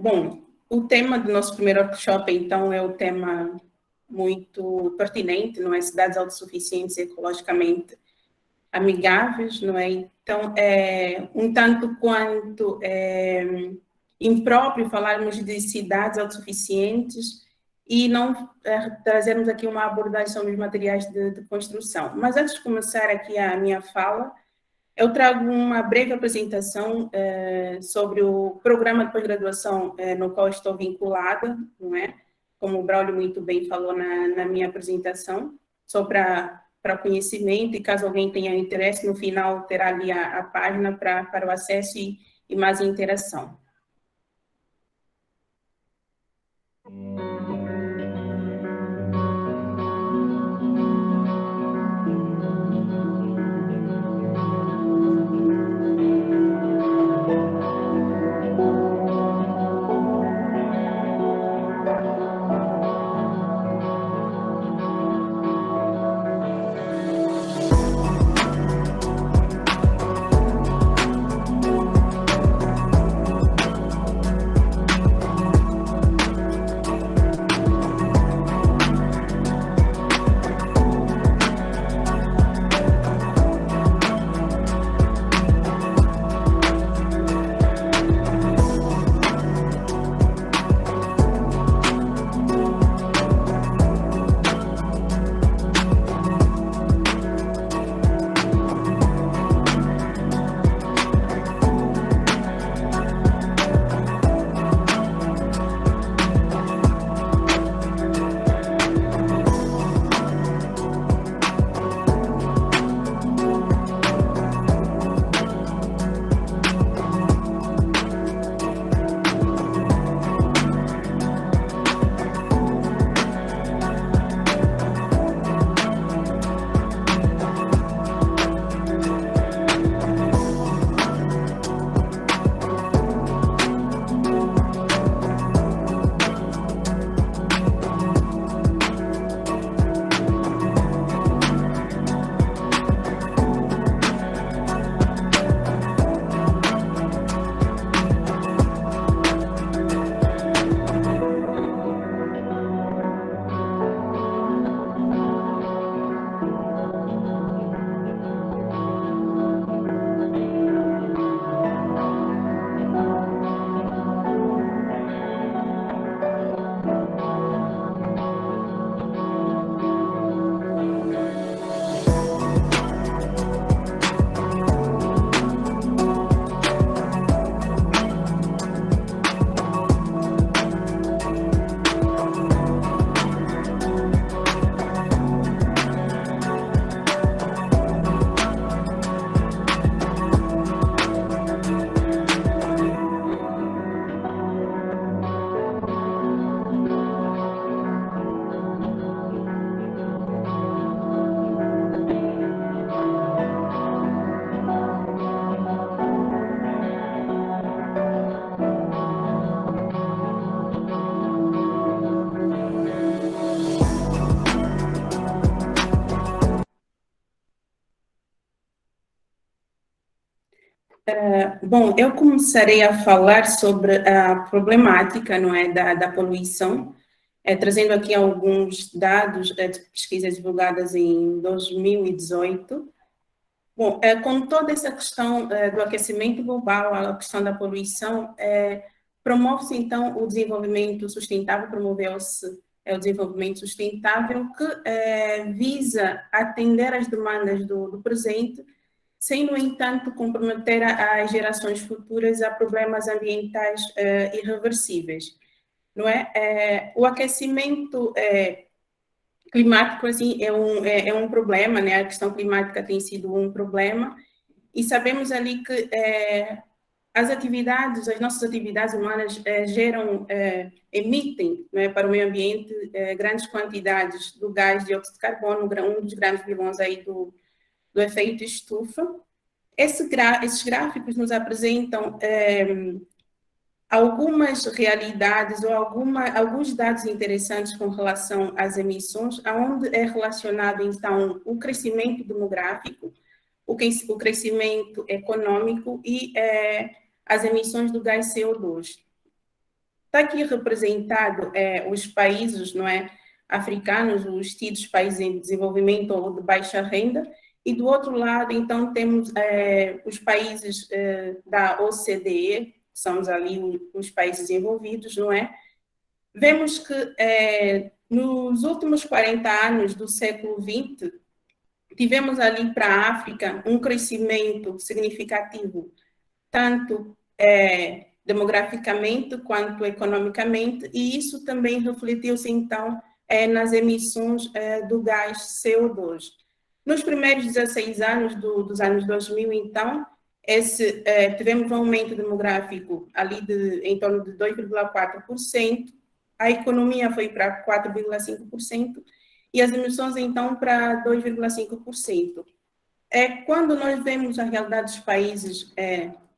Bom, o tema do nosso primeiro workshop, então, é o tema muito pertinente, não é? Cidades autossuficientes e ecologicamente amigáveis, não é? Então, um tanto quanto impróprio falarmos de cidades autossuficientes e não trazermos aqui uma abordagem sobre os materiais de construção. Mas antes de começar aqui a minha fala, eu trago uma breve apresentação sobre o programa de pós-graduação no qual estou vinculada, não é? Como o Braulio muito bem falou na minha apresentação, só para conhecimento, e caso alguém tenha interesse, no final terá ali a página para o acesso e mais interação. Bom, eu começarei a falar sobre a problemática, não é, da poluição, trazendo aqui alguns dados de pesquisas divulgadas em 2018. Bom, com toda essa questão do aquecimento global, a questão da poluição, promove-se, então, o desenvolvimento sustentável, promoveu-se o desenvolvimento sustentável que visa atender às demandas do presente, sem, no entanto, comprometer as gerações futuras a problemas ambientais irreversíveis, não é? O aquecimento climático, assim, é um problema, né? A questão climática tem sido um problema, e sabemos ali que as nossas atividades humanas emitem, né, para o meio ambiente grandes quantidades do gás de dióxido de carbono, um dos grandes vilões aí do efeito estufa. Esses gráficos nos apresentam algumas realidades ou alguns dados interessantes com relação às emissões, onde é relacionado, então, o crescimento demográfico, o crescimento econômico e as emissões do gás CO2. Está aqui representado os países, não é, africanos, os tidos países em desenvolvimento ou de baixa renda, e do outro lado, então, temos os países da OCDE, que são ali os países envolvidos, não é? Vemos que nos últimos 40 anos do século XX, tivemos ali para a África um crescimento significativo, tanto demograficamente quanto economicamente, e isso também refletiu-se, então, nas emissões do gás CO2. Nos primeiros 16 anos dos anos 2000, então, tivemos um aumento demográfico ali em torno de 2,4%, a economia foi para 4,5%, e as emissões, então, para 2,5%. Quando nós vemos a realidade dos países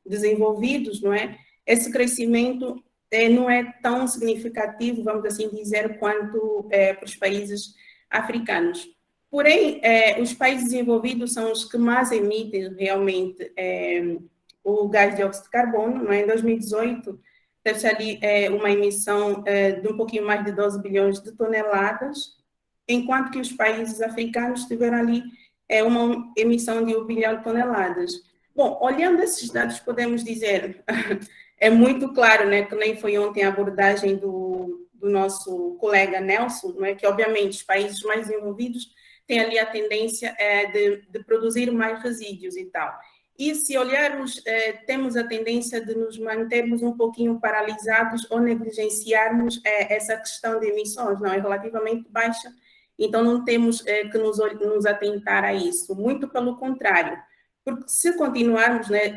desenvolvidos, não é? Esse crescimento não é tão significativo, vamos assim dizer, quanto para os países africanos. Porém, os países desenvolvidos são os que mais emitem realmente o gás de dióxido de carbono. Não é? Em 2018, teve-se ali uma emissão de um pouquinho mais de 12 bilhões de toneladas, enquanto que os países africanos tiveram ali uma emissão de 1 bilhão de toneladas. Bom, olhando esses dados, podemos dizer, é muito claro, né, que nem foi ontem a abordagem do nosso colega Nelson, não é, que obviamente os países mais desenvolvidos têm ali a tendência de produzir mais resíduos e tal. E se olharmos, temos a tendência de nos mantermos um pouquinho paralisados ou negligenciarmos essa questão de emissões, não é relativamente baixa, então não temos que nos atentar a isso, muito pelo contrário, porque se continuarmos, né,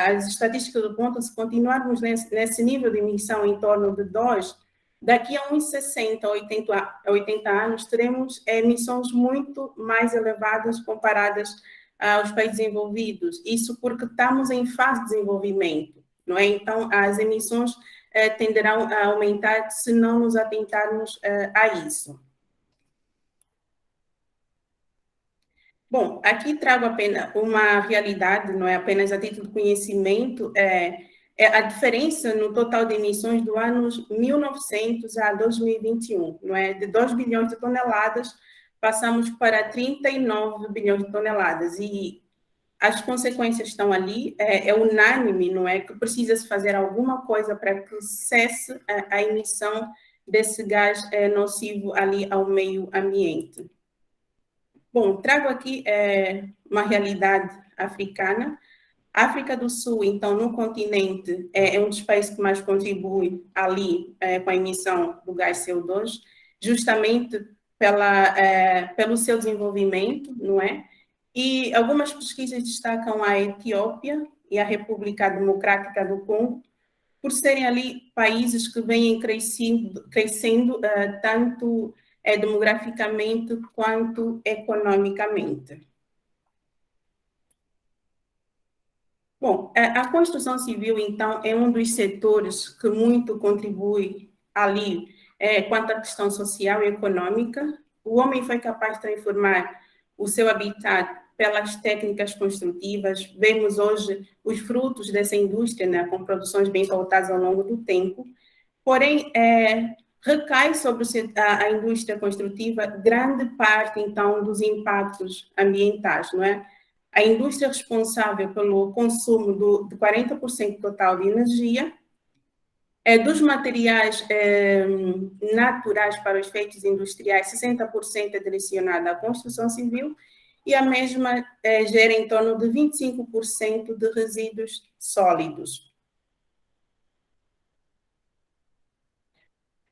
as estatísticas apontam, se continuarmos nesse nível de emissão em torno de 2, daqui a uns 60, 80 anos, teremos emissões muito mais elevadas comparadas aos países desenvolvidos. Isso porque estamos em fase de desenvolvimento, não é? Então, as emissões tenderão a aumentar se não nos atentarmos a isso. Bom, aqui trago apenas uma realidade, não é apenas a título de conhecimento, é a diferença no total de emissões do ano 1900 a 2021, não é? De 2 bilhões de toneladas, passamos para 39 bilhões de toneladas, e as consequências estão ali, é unânime, não é? Que precisa-se fazer alguma coisa para que cesse a emissão desse gás nocivo ali ao meio ambiente. Bom, trago aqui uma realidade africana. A África do Sul, então, no continente, é um dos países que mais contribui ali com a emissão do gás CO2, justamente pelo seu desenvolvimento, não é? E algumas pesquisas destacam a Etiópia e a República Democrática do Congo, por serem ali países que vêm crescendo tanto demograficamente quanto economicamente. Bom, a construção civil, então, é um dos setores que muito contribui ali quanto à questão social e econômica. O homem foi capaz de transformar o seu habitat pelas técnicas construtivas. Vemos hoje os frutos dessa indústria, né, com produções bem pautadas ao longo do tempo. Porém, recai sobre a indústria construtiva grande parte, então, dos impactos ambientais, não é? A indústria responsável pelo consumo de 40% total de energia, dos materiais naturais para os efeitos industriais, 60% é direcionada à construção civil, e a mesma gera em torno de 25% de resíduos sólidos.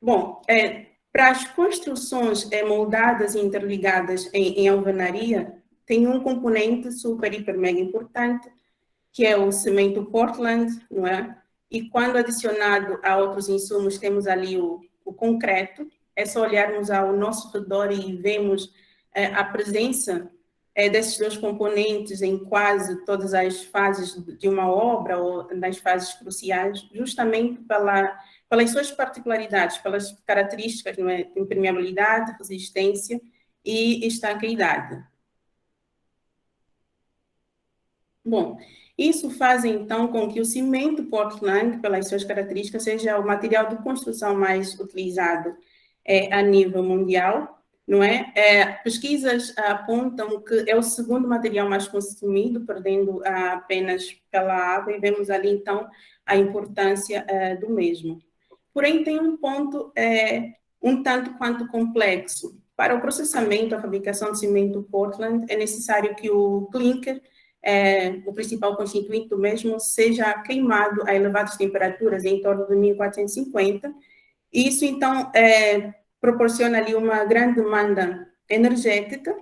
Bom, para as construções moldadas e interligadas em alvenaria, tem um componente super, hiper, mega importante, que é o cimento Portland, não é? E quando adicionado a outros insumos, temos ali o concreto. É só olharmos ao nosso redor e vemos a presença desses dois componentes em quase todas as fases de uma obra ou nas fases cruciais, justamente pelas suas particularidades, pelas características, não é? Impermeabilidade, resistência e estanqueidade. Bom, Isso faz, então, com que o cimento Portland, pelas suas características, seja o material de construção mais utilizado a nível mundial, não é? Pesquisas apontam que é o segundo material mais consumido, perdendo apenas pela água, e vemos ali, então, a importância do mesmo. Porém, tem um ponto um tanto quanto complexo. Para o processamento, a fabricação de cimento Portland, é necessário que o clinker, o principal constituinte do mesmo, seja queimado a elevadas temperaturas, em torno de 1450. Isso, então, proporciona ali uma grande demanda energética,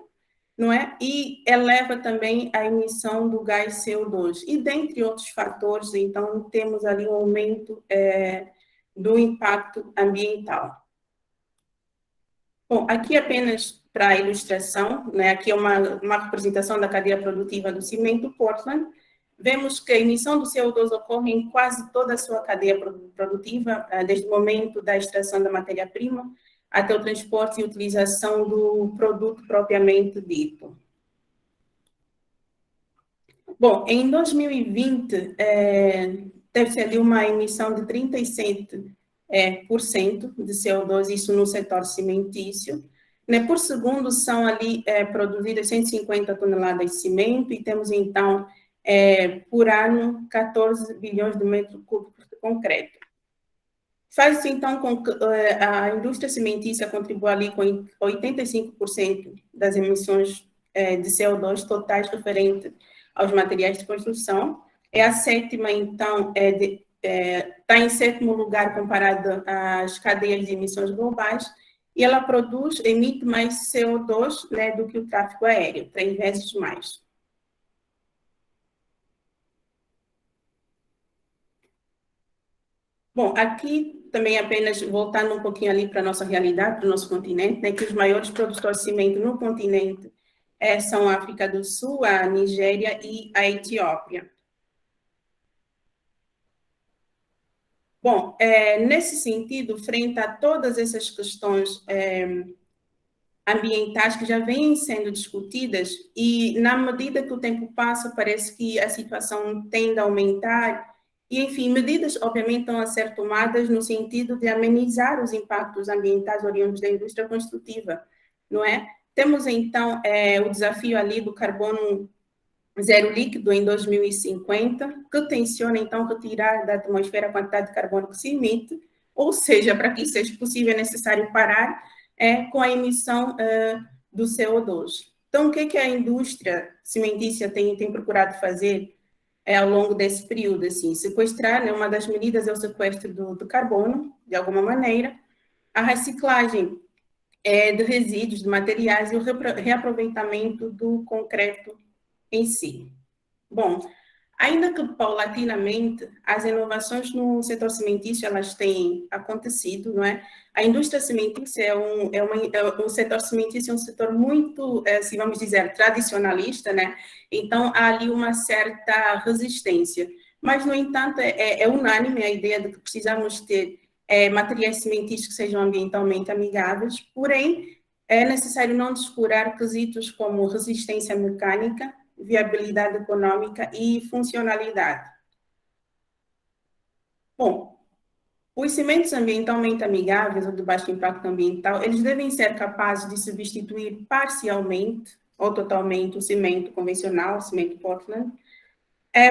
não é? E eleva também a emissão do gás CO2. E, dentre outros fatores, então, temos ali um aumento do impacto ambiental. Bom, aqui apenas para ilustração, né? Aqui é uma representação da cadeia produtiva do cimento Portland. Vemos que a emissão do CO2 ocorre em quase toda a sua cadeia produtiva, desde o momento da extração da matéria-prima até o transporte e utilização do produto propriamente dito. Bom, em 2020, teve-se ali uma emissão de 37% de CO2, isso no setor cimentício. Né, por segundo, são ali produzidas 150 toneladas de cimento e temos, então, por ano, 14 bilhões de metros cúbicos de concreto. Faz-se, então, com que a indústria cimentícia contribua ali com 85% das emissões de CO2 totais referentes aos materiais de construção. É a sétima, então, está em sétimo lugar comparado às cadeias de emissões globais, e ela emite mais CO2, né, do que o tráfego aéreo, 3 vezes mais. Bom, aqui também apenas voltando um pouquinho ali para a nossa realidade, para o nosso continente, né, que os maiores produtores de cimento no continente são a África do Sul, a Nigéria e a Etiópia. Bom, nesse sentido, frente a todas essas questões ambientais que já vêm sendo discutidas, e na medida que o tempo passa, parece que a situação tende a aumentar, e, enfim, medidas, obviamente, estão a ser tomadas no sentido de amenizar os impactos ambientais oriundos da indústria construtiva, não é? Temos, então, o desafio ali do carbono zero líquido em 2050, que tenciona, então, retirar da atmosfera a quantidade de carbono que se emite, ou seja, para que isso seja possível, é necessário parar com a emissão do CO2. Então, o que a indústria cimentícia tem procurado fazer ao longo desse período? Assim, sequestrar, né, uma das medidas é o sequestro do carbono, de alguma maneira, a reciclagem de resíduos, de materiais e o reaproveitamento do concreto em si. Bom, ainda que paulatinamente, as inovações no setor cimentício, elas têm acontecido, não é? A indústria cimentícia o setor cimentício é um setor muito, assim, vamos dizer, tradicionalista, né? Então, há ali uma certa resistência. Mas, no entanto, é unânime a ideia de que precisamos ter materiais cimentícios que sejam ambientalmente amigáveis, porém, é necessário não descurar quesitos como resistência mecânica, viabilidade econômica e funcionalidade. Bom, os cimentos ambientalmente amigáveis ou de baixo impacto ambiental, eles devem ser capazes de substituir parcialmente ou totalmente o cimento convencional, o cimento Portland.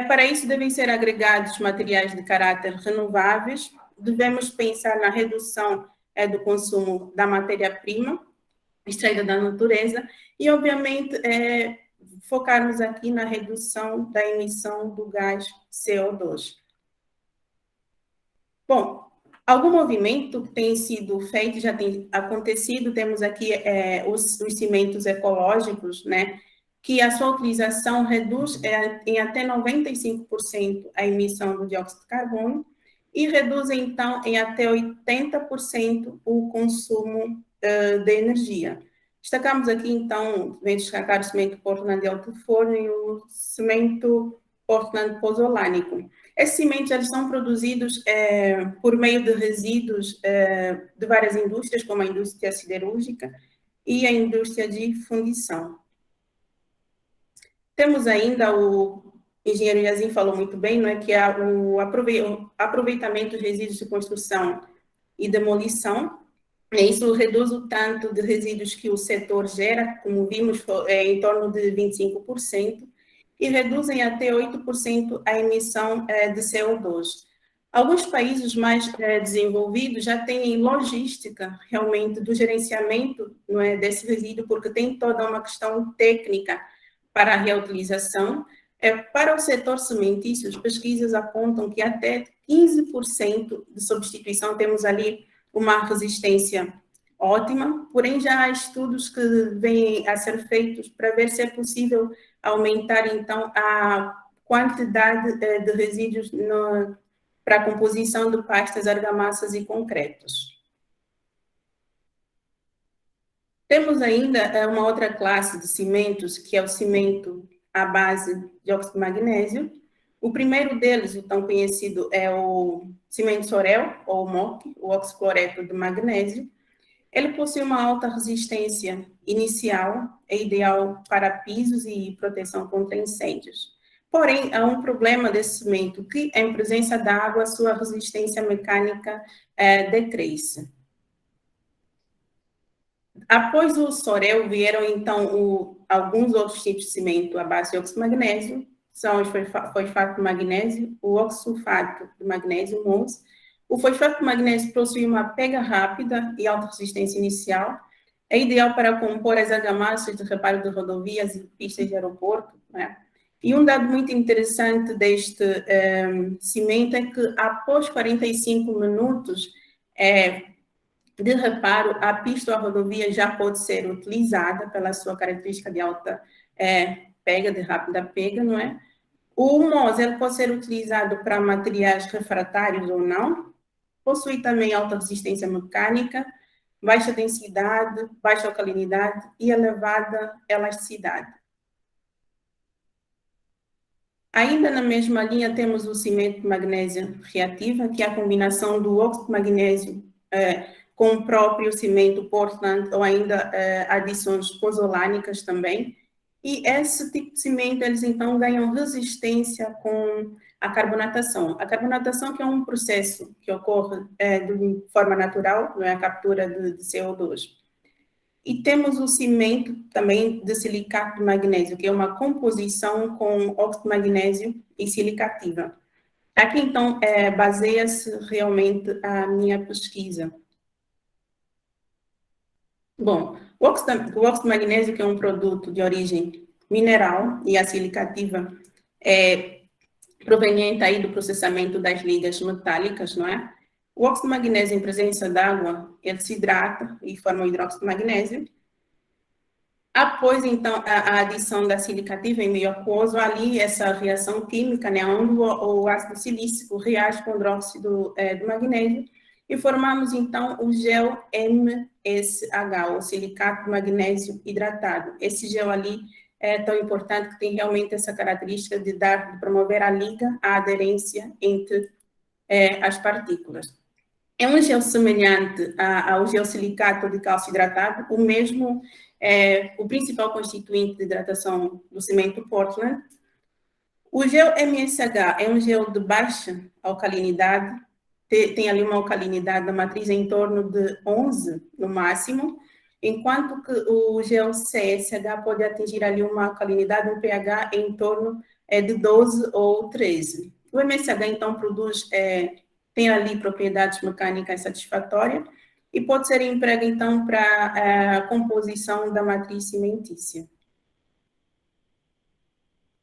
Para isso, devem ser agregados materiais de caráter renováveis, devemos pensar na redução do consumo da matéria-prima extraída da natureza e, obviamente, focarmos aqui na redução da emissão do gás CO2. Bom, algum movimento tem sido feito, já tem acontecido, temos aqui os cimentos ecológicos, né, que a sua utilização reduz em até 95% a emissão do dióxido de carbono e reduz, então, em até 80% o consumo de energia. Destacamos aqui, então, vem destacar o cimento Portland de alto forno e o cimento Portland pozolânico. Esses cimentos eles são produzidos por meio de resíduos de várias indústrias, como a indústria siderúrgica e a indústria de fundição. Temos ainda engenheiro Yazin falou muito bem, não é, que o aproveitamento dos resíduos de construção e demolição, isso reduz o tanto de resíduos que o setor gera, como vimos, em torno de 25%, e reduzem até 8% a emissão de CO2. Alguns países mais desenvolvidos já têm logística, realmente, do gerenciamento, não é, desse resíduo, porque tem toda uma questão técnica para a reutilização. Para o setor cimentício, as pesquisas apontam que até 15% de substituição, temos ali uma resistência ótima, porém já há estudos que vêm a ser feitos para ver se é possível aumentar, então, a quantidade de resíduos para a composição de pastas, argamassas e concretos. Temos ainda uma outra classe de cimentos, que é o cimento à base de óxido de magnésio. O primeiro deles, o tão conhecido, é o cimento Sorel, ou MOC, o oxicloreto de magnésio. Ele possui uma alta resistência inicial, é ideal para pisos e proteção contra incêndios. Porém, há um problema desse cimento, que em presença da água, sua resistência mecânica decresce. Após o Sorel, vieram, então, alguns outros tipos de cimento à base de óxido de magnésio, são o fosfato de magnésio, o oxsulfato de magnésio, MOS. O fosfato de magnésio possui uma pega rápida e alta resistência inicial, é ideal para compor as argamassas de reparo de rodovias e pistas de aeroporto, né? E um dado muito interessante deste cimento é que, após 45 minutos de reparo, a pista ou a rodovia já pode ser utilizada pela sua característica de alta pega, de rápida pega, não é? O MOS ele pode ser utilizado para materiais refratários ou não, possui também alta resistência mecânica, baixa densidade, baixa alcalinidade e elevada elasticidade. Ainda na mesma linha temos o cimento de magnésio reativa, que é a combinação do óxido de magnésio com o próprio cimento Portland, ou ainda adições pozolânicas também. E esse tipo de cimento, eles então ganham resistência com a carbonatação. A carbonatação que é um processo que ocorre de forma natural, não é, a captura de CO2. E temos o cimento também de silicato de magnésio, que é uma composição com óxido de magnésio e silicativa. Aqui, então, baseia-se realmente a minha pesquisa. Bom, o óxido de magnésio, que é um produto de origem mineral, e a silicativa é proveniente aí do processamento das ligas metálicas, não é? O óxido de magnésio em presença d'água, ele se hidrata e forma o hidróxido de magnésio. Após, então, a adição da silicativa em meio aquoso, ali essa reação química, né, onde o ácido silícico reage com o hidróxido de magnésio, e formamos, então, o gel MSH, o silicato de magnésio hidratado. Esse gel ali é tão importante que tem realmente essa característica de promover a liga, a aderência entre as partículas. É um gel semelhante ao gel silicato de cálcio hidratado, o mesmo, o principal constituinte de hidratação do cimento Portland. O gel MSH é um gel de baixa alcalinidade, tem ali uma alcalinidade da matriz em torno de 11 no máximo, enquanto que o gel CSH pode atingir ali uma alcalinidade, um pH em torno de 12 ou 13. O MSH, então, tem ali propriedades mecânicas satisfatórias e pode ser emprego, então, para a composição da matriz cimentícia.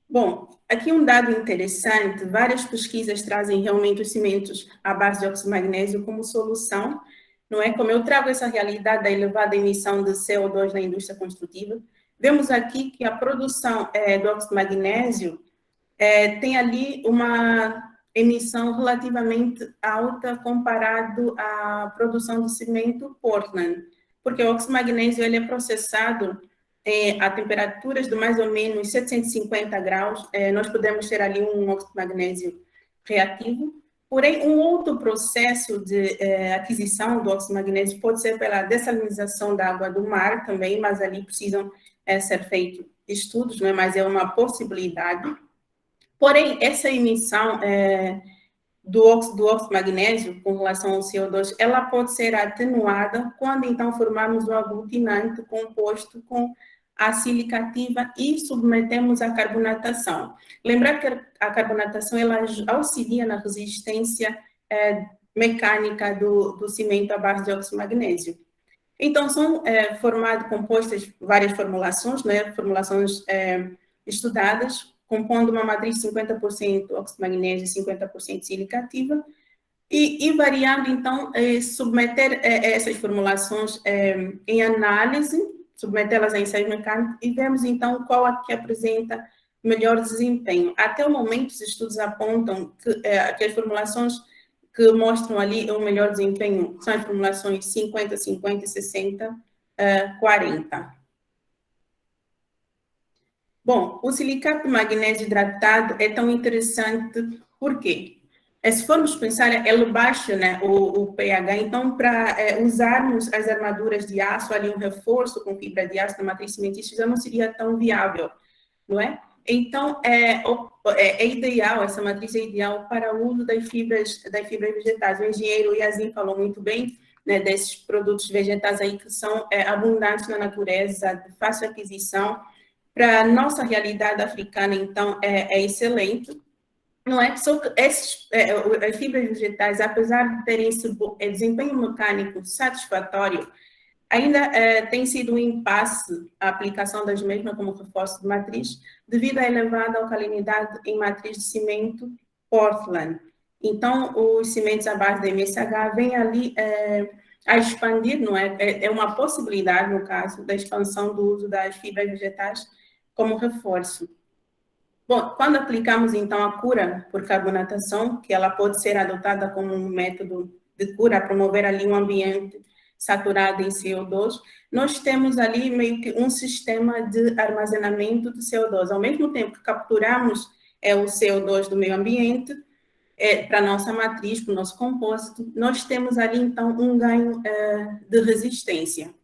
Bom, aqui um dado interessante, várias pesquisas trazem realmente os cimentos à base de óxido de magnésio como solução, não é? Como eu trago essa realidade da elevada emissão de CO2 na indústria construtiva, vemos aqui que a produção do óxido de magnésio tem ali uma emissão relativamente alta comparado à produção do cimento Portland, porque o óxido de magnésio ele é processado a temperaturas de mais ou menos 750 graus, nós podemos ter ali um óxido de magnésio reativo, porém, um outro processo de aquisição do óxido de magnésio pode ser pela dessalinização da água do mar também, mas ali precisam ser feitos estudos, não é? Mas é uma possibilidade. Porém, essa emissão do óxido de magnésio com relação ao CO2, ela pode ser atenuada quando então formarmos o aglutinante composto com a silicativa e submetemos à carbonatação. Lembrar que a carbonatação ela auxilia na resistência mecânica do cimento à base de óxido de magnésio. Então, são compostas várias formulações, né? Formulações estudadas, compondo uma matriz 50% óxido de magnésio e 50% silicativa, e variando, então, submeter essas formulações em análise, submetê-las a ensaios mecânicos e vemos, então, qual a que apresenta melhor desempenho. Até o momento, os estudos apontam que as formulações que mostram ali um melhor desempenho são as formulações 50-50 e 60-40. Bom, o silicato de magnésio hidratado é tão interessante, por quê? Se formos pensar, ele baixa, né, o pH, então, para usarmos as armaduras de aço, ali um reforço com fibra de aço na matriz cimentícia, já não seria tão viável, não é? Então, é ideal, essa matriz é ideal para o uso das fibras vegetais. O engenheiro Yazin falou muito bem, né, desses produtos vegetais aí que são abundantes na natureza, de fácil aquisição. Para a nossa realidade africana, então, é excelente. Não é? Só que as fibras vegetais, apesar de terem esse desempenho mecânico satisfatório, ainda tem sido um impasse a aplicação das mesmas como reforço de matriz, devido à elevada alcalinidade em matriz de cimento Portland. Então, os cimentos à base de MSH vêm ali a expandir, não é? É uma possibilidade, no caso, da expansão do uso das fibras vegetais como reforço. Bom, quando aplicamos, então, a cura por carbonatação, que ela pode ser adotada como um método de cura, promover ali um ambiente saturado em CO2, nós temos ali meio que um sistema de armazenamento do CO2. Ao mesmo tempo que capturamos o CO2 do meio ambiente, para a nossa matriz, para o nosso compósito, nós temos ali, então, um ganho de resistência.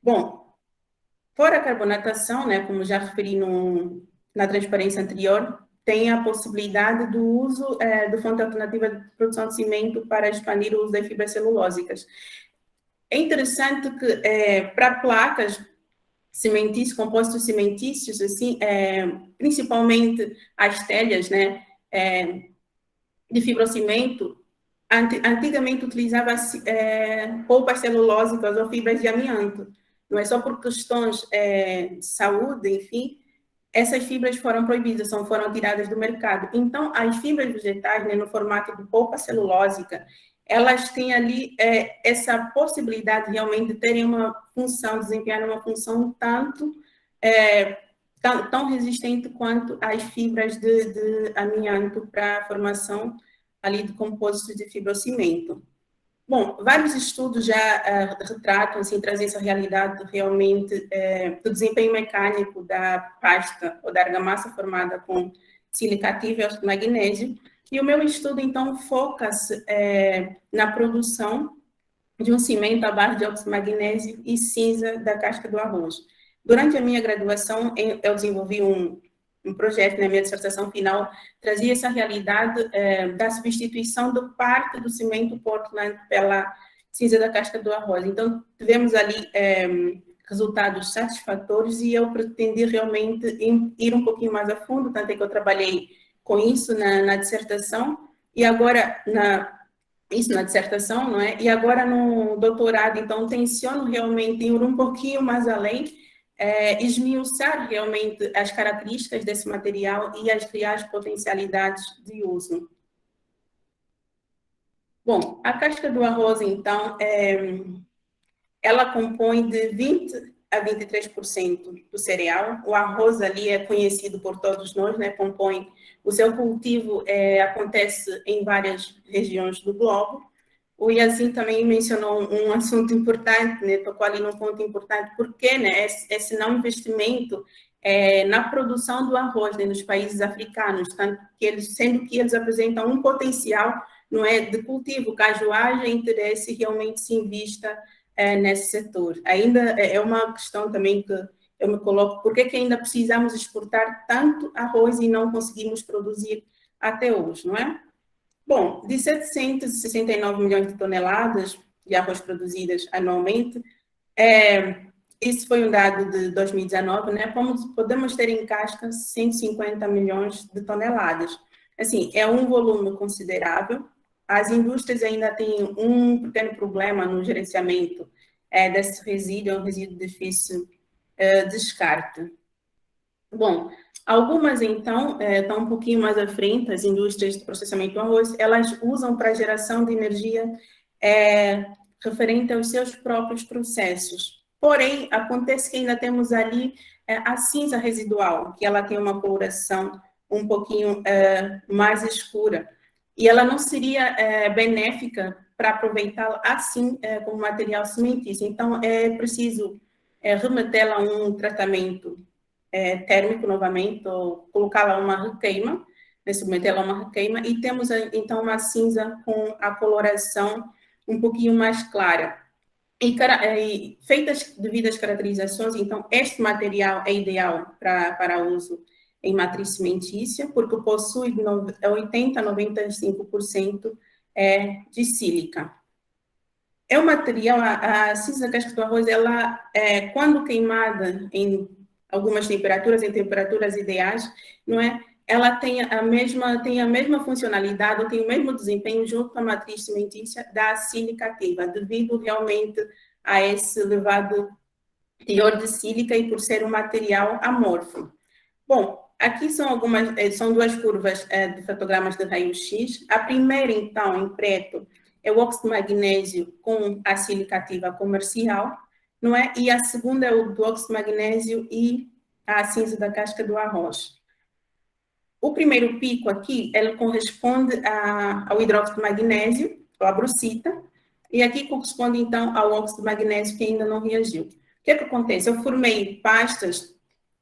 Bom, fora a carbonatação, né, como já referi na transparência anterior, tem a possibilidade do uso de fonte alternativa de produção de cimento para expandir o uso das fibras celulósicas. É interessante que para placas cimentícias, compostos cimentícios, assim, principalmente as telhas, né, de fibrocimento, antigamente utilizava-se polpas celulósicas ou fibras de amianto. Não é só por questões de saúde, enfim, essas fibras foram proibidas, foram tiradas do mercado. Então, as fibras vegetais, né, no formato de polpa celulósica, elas têm ali essa possibilidade realmente de terem uma função, desempenhar uma função tão resistente quanto as fibras de amianto para a formação ali de compostos de fibrocimento. Bom, vários estudos já retratam, assim, trazem essa realidade realmente do desempenho mecânico da pasta ou da argamassa formada com silicativa e óxido de magnésio. E o meu estudo, então, foca-se na produção de um cimento à base de óxido de magnésio e cinza da casca do arroz. Durante a minha graduação, eu desenvolvi um projeto, na minha dissertação final, trazia essa realidade da substituição de parte do cimento Portland pela cinza da casca do arroz. Então, tivemos ali resultados satisfatórios e eu pretendi realmente ir um pouquinho mais a fundo, tanto é que eu trabalhei com isso na dissertação, e agora, isso na dissertação, não é? E agora no doutorado, então, tenciono realmente ir um pouquinho mais além, esmiuçar realmente as características desse material e as reais potencialidades de uso. Bom, a casca do arroz, então, ela compõe de 20% a 23% do cereal. O arroz ali é conhecido por todos nós, né? Compõe, o seu cultivo acontece em várias regiões do globo. O Yazin também mencionou um assunto importante, né? Tocou ali num ponto importante, porque, né, esse não investimento na produção do arroz, né, nos países africanos, tanto que sendo que eles apresentam um potencial, não é, de cultivo, caso haja interesse realmente se invista nesse setor. Ainda é uma questão também eu me coloco, por que que ainda precisamos exportar tanto arroz e não conseguimos produzir até hoje, não é? Bom, de 769 milhões de toneladas de arroz produzidas anualmente, isso foi um dado de 2019, né? Podemos ter em casca 150 milhões de toneladas. Assim, é um volume considerável. As indústrias ainda têm um pequeno problema no gerenciamento desse resíduo, é um resíduo difícil descarte. Bom, algumas, então, estão um pouquinho mais à frente, as indústrias de processamento do arroz, elas usam para geração de energia referente aos seus próprios processos. Porém, acontece que ainda temos ali a cinza residual, que ela tem uma coloração um pouquinho mais escura. E ela não seria benéfica para aproveitá-la assim como material cimentício. Então, é preciso remetê-la a um tratamento térmico novamente, ou colocá-la a uma requeima, submetê-la a uma requeima, e temos então uma cinza com a coloração um pouquinho mais clara. E feitas devidas caracterizações, então este material é ideal para uso em matriz cimentícia, porque possui 80 a 95% de sílica. É um material, a cinza da casca do arroz, ela, quando queimada em algumas temperaturas, em temperaturas ideais, não é? Ela tem a mesma funcionalidade, ou tem o mesmo desempenho junto à matriz cimentícia da sílica ativa, devido realmente a esse elevado teor de sílica e por ser um material amorfo. Bom, aqui são duas curvas de fotogramas de raio-x. A primeira, então, em preto, é o óxido de magnésio com a sílica ativa comercial, não é? E a segunda é o do óxido de magnésio e a cinza da casca do arroz. O primeiro pico aqui, ele corresponde ao hidróxido de magnésio, ou à brucita, e aqui corresponde, então, ao óxido de magnésio que ainda não reagiu. O que é que acontece? Eu formei pastas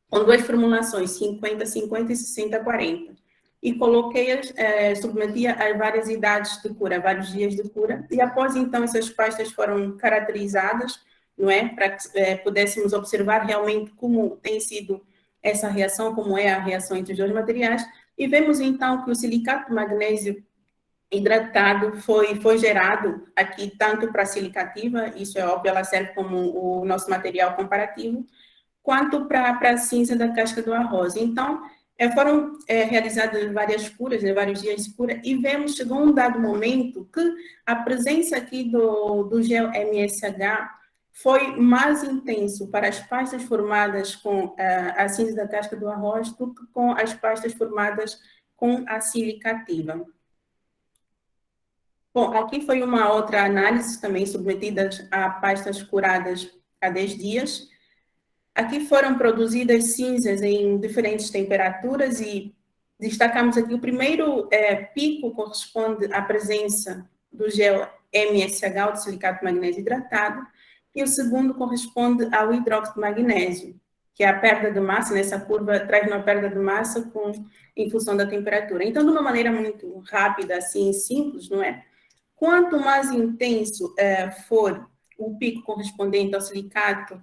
com duas formulações, 50-50 e 60-40. E coloquei-as, submeti a várias idades de cura, vários dias de cura, e após então essas pastas foram caracterizadas, não é? Para que pudéssemos observar realmente como tem sido essa reação, como é a reação entre os dois materiais, e vemos então que o silicato de magnésio hidratado foi gerado aqui tanto para a silicativa, isso é óbvio, ela serve como o nosso material comparativo, quanto para a cinza da casca do arroz. Então, foram realizadas várias curas, vários dias de cura, e chegou um dado momento que a presença aqui do gel MSH foi mais intenso para as pastas formadas com a cinza da casca do arroz do que com as pastas formadas com a sílica ativa. Bom, aqui foi uma outra análise também submetida a pastas curadas há 10 dias. Aqui foram produzidas cinzas em diferentes temperaturas e destacamos aqui o primeiro pico corresponde à presença do gel MSH, o silicato de magnésio hidratado, e o segundo corresponde ao hidróxido de magnésio, que é a perda de massa, nessa curva traz uma perda de massa em função da temperatura. Então, de uma maneira muito rápida, assim, simples, não é? Quanto mais intenso for o pico correspondente ao silicato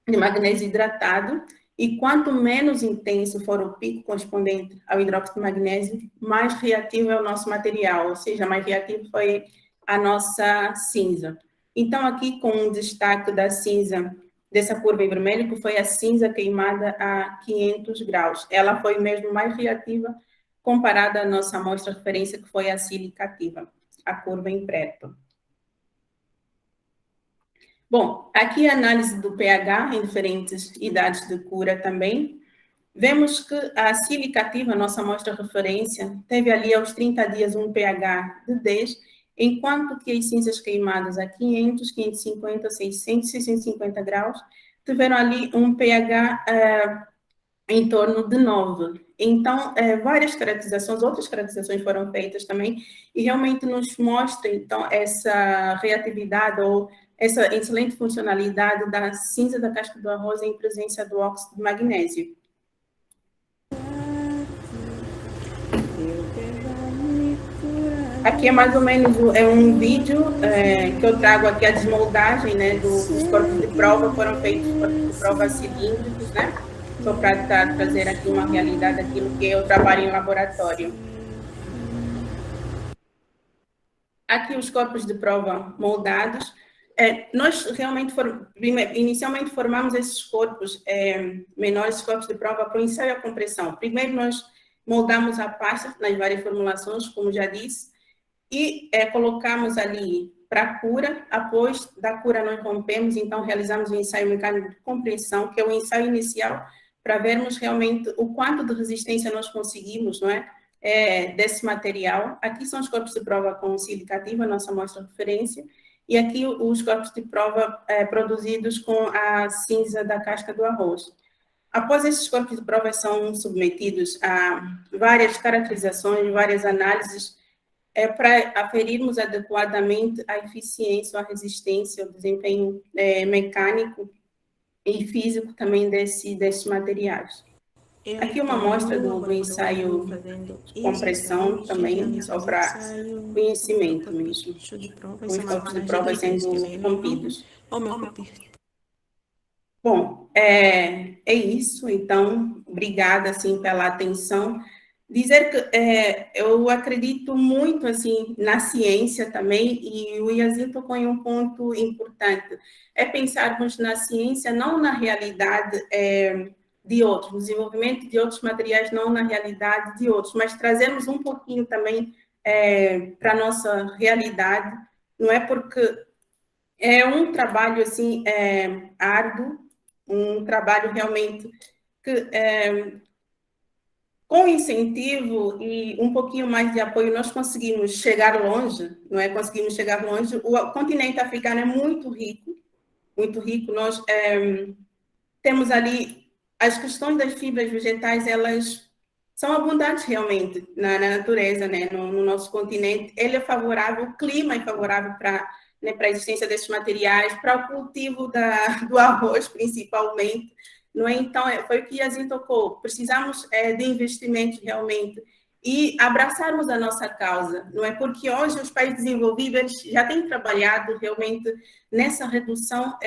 de magnésio hidratado, e quanto menos intenso for o pico correspondente ao hidróxido de magnésio, mais reativo é o nosso material, ou seja, mais reativo foi a nossa cinza. Então, aqui com um destaque da cinza, dessa curva em vermelho, que foi a cinza queimada a 500 graus. Ela foi mesmo mais reativa comparada à nossa amostra de referência, que foi a sílica ativa, a curva em preto. Bom, aqui a análise do pH em diferentes idades de cura também. Vemos que a sílica ativa, nossa amostra de referência, teve ali aos 30 dias um pH de 10, enquanto que as cinzas queimadas a 500, 550, 600, 650 graus tiveram ali um pH em torno de 9. Então, várias caracterizações, outras caracterizações foram feitas também, e realmente nos mostra, então, essa reatividade ou essa excelente funcionalidade da cinza da casca do arroz em presença do óxido de magnésio. Aqui é mais ou menos um vídeo que eu trago aqui a desmoldagem, né, dos corpos de prova. Foram feitos corpos de prova cilíndricos, né, só para trazer aqui uma realidade daquilo que eu trabalho em laboratório. Aqui os corpos de prova moldados. Nós realmente, inicialmente formamos esses corpos menores, corpos de prova, para o ensaio à compressão. Primeiro nós moldamos a pasta nas várias formulações, como já disse, e colocamos ali para a cura. Após da cura nós rompemos, então realizamos o ensaio mecânico de compressão, que é o ensaio inicial, para vermos realmente o quanto de resistência nós conseguimos, não é? Desse material. Aqui são os corpos de prova com silicativa, nossa amostra de referência, e aqui os corpos de prova produzidos com a cinza da casca do arroz. Após esses corpos de prova são submetidos a várias caracterizações, várias análises, para aferirmos adequadamente a eficiência, a resistência, o desempenho mecânico e físico também desses materiais. Aqui uma amostra do ensaio de compressão também, só para conhecimento mesmo. Os corpos de prova sendo rompidos. Bom, é isso. Então, obrigada, assim, pela atenção. Dizer que eu acredito muito, assim, na ciência também, e o Yazid tocou em um ponto importante, é pensarmos na ciência, não na realidade de outros, no desenvolvimento de outros materiais, não na realidade de outros, mas trazermos um pouquinho também para a nossa realidade, não é? Porque é um trabalho, assim, árduo, um trabalho realmente que, com incentivo e um pouquinho mais de apoio, nós conseguimos chegar longe, não é? Conseguimos chegar longe. O continente africano é muito rico, muito rico. Nós temos ali as questões das fibras vegetais, elas são abundantes realmente na natureza, né? No nosso continente. Ele é favorável, o clima é favorável para, né, para a existência desses materiais, para o cultivo do arroz, principalmente. Não é? Então, foi o que Yazid tocou. Precisamos de investimentos realmente e abraçarmos a nossa causa, não é? Porque hoje os países desenvolvidos já têm trabalhado realmente nessa redução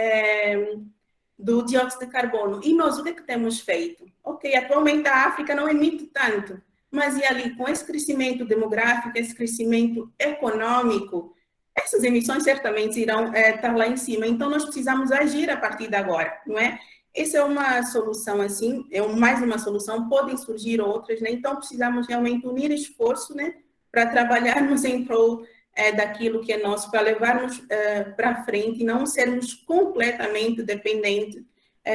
do dióxido de carbono. E nós, o que é que temos feito? Ok, atualmente a África não emite tanto, mas e ali, com esse crescimento demográfico, esse crescimento econômico, essas emissões certamente irão estar lá em cima. Então, nós precisamos agir a partir de agora, não é? Essa é uma solução, assim, mais uma solução, podem surgir outras, né? Então, precisamos realmente unir esforço, né, para trabalharmos em prol daquilo que é nosso, para levarmos para frente e não sermos completamente dependentes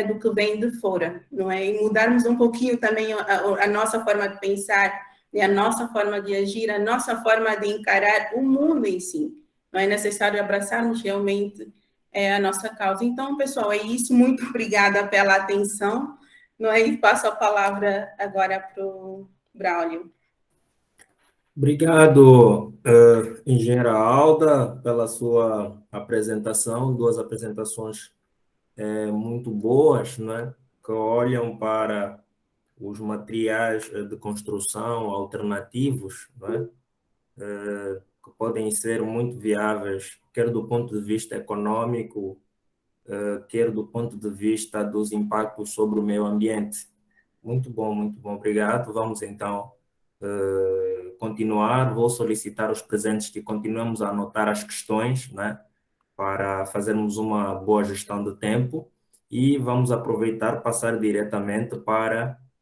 do que vem de fora, não é? E mudarmos um pouquinho também a nossa forma de pensar, né? A nossa forma de agir, a nossa forma de encarar o mundo em si. Não é necessário abraçarmos realmente a nossa causa. Então, pessoal, é isso. Muito obrigada pela atenção. Não é? E passo a palavra agora para o Braulio. Obrigado, engenheira Alda, pela sua apresentação, duas apresentações muito boas, né, que olham para os materiais de construção alternativos, né, que podem ser muito viáveis, quer do ponto de vista econômico, quer do ponto de vista dos impactos sobre o meio ambiente. Muito bom, obrigado. Vamos então continuar. Vou solicitar aos presentes que continuemos a anotar as questões, né, para fazermos uma boa gestão do tempo e vamos aproveitar passar diretamente para